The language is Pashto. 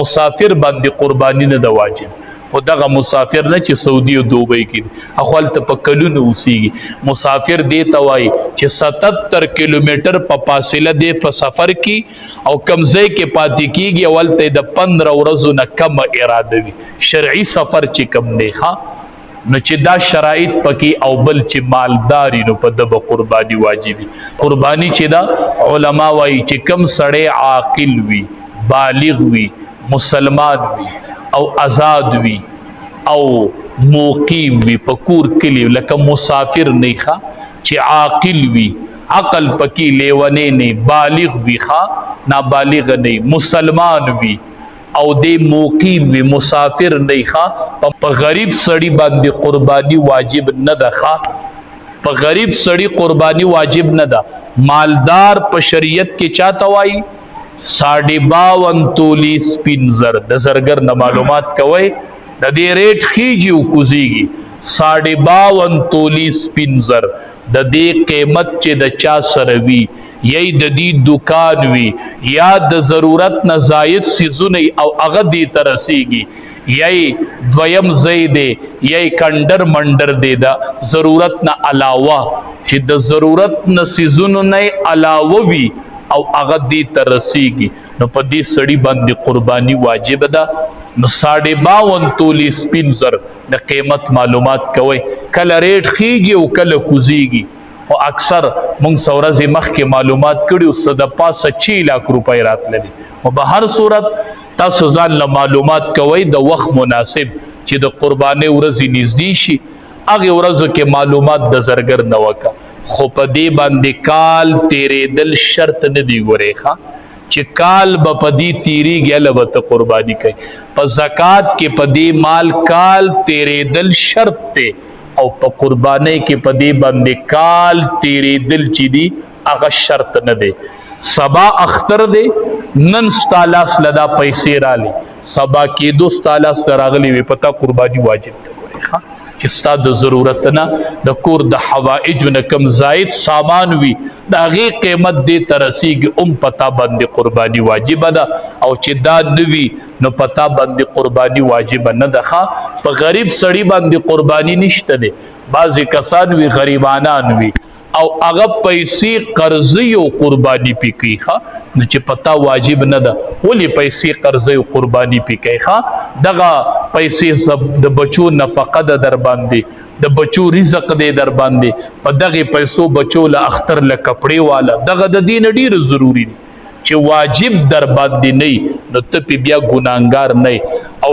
مسافر باندې قربانی نه د واجب او دغه مسافر نه چې سعودي او دوبۍ کې اخوال ته په کلونو اوسېږي مسافر دی ته وایي چې 77 کیلومتر په فاصله دی په سفر کې او کمزې کې پاتې کېږي اول ته د 15 ورځو نه کم اراده وي شرعي سفر چې کم دی ها نو چې دا شرایط پکې او بل چې مالداري نو په دغه قرباني واجبي قرباني چې دا علما وایي چې کم سړی عاقل وي بالغ وي مسلمان وي او آزاد وي او موقیم وي پکور کلی لکه مسافر نه ښه چې عاقل وي عقل پکې لیونه نه بالغ وي ښه نابالغ نه مسلمان وي او دې موقیم وي مسافر نه ښه په غریب سړی باندې قرباني واجب نه ده ښه په غریب سړی قرباني واجب نه ده مالدار په شریعت کې چاته وایي 52 تولی سپین زر د زرګر نه معلومات کوي د دې ریټ خيږي او کوزيږي 52 تولی سپین زر د دې قیمت چې د چا سره وي یی د دې دکان وي یا د ضرورت نه زائد سيزونه او هغه دې ترسيږي یی دویم زید یی کندر منډر دی دا ضرورت نه علاوه چې د ضرورت نه سيزونه نه علاوه وي او هغه دې ترسيږي نو په دې سړی باندې قرباني واجب ده نو 52 تولی سپین زر د قیمت معلومات کوي کله ریټ خيږي او کله کوزيږي او اکثر مونږ سورزه مخ کې معلومات کړیو صد پاسه 6 لک روپۍ راتللي او به هر صورت تاسو ځان له معلومات کوي د وخت مناسب چې د قرباني ورځې نږدې شي هغه ورځو کې معلومات د زرګر نه وکړه خو په دې باندې کال تیرېدل شرط نه دی ګورې ښه چې کال به په دې تیریږي هلته به قرباني کوي په زکات کې په دې مال کال تیرېدل شرط دی او په قربانۍ کې په دې باندې کال تیرېدل چې دی هغه شرط نه دی سبا اختر دی نن ستا لاس لدا پیسې رالی سبا کېدو ستا لاس ته راغلی وي په تا قرباني واجب ده ګورې ښه چې ستا د ضرورت نه د کور د حوائج نه کم زائد سامان وي د هغې قیمت دې ته رسیږي پتا باندې قرباني واجبه ده او چې دا نه وي نو پتا باندې قرباني واجبه نه ده ښه په غریب سړي باندې قرباني نشته دی بعضې کسان وي غریبانان وي او هغه پیسې قرضې او قرباني پې کوي ښه نو چې پتا واجب نه ده ولې پیسې قرضې او قرباني پې کوي ښه دغه پیسې د بچو نفقه ده در باندې د بچو رزق دی در باندې په دغه پیسو بچو له اختر له کپړې والا دغه د دین ډیر ضروری دی چې واجب در باندې نه نو ته بیا ګناهګار نه او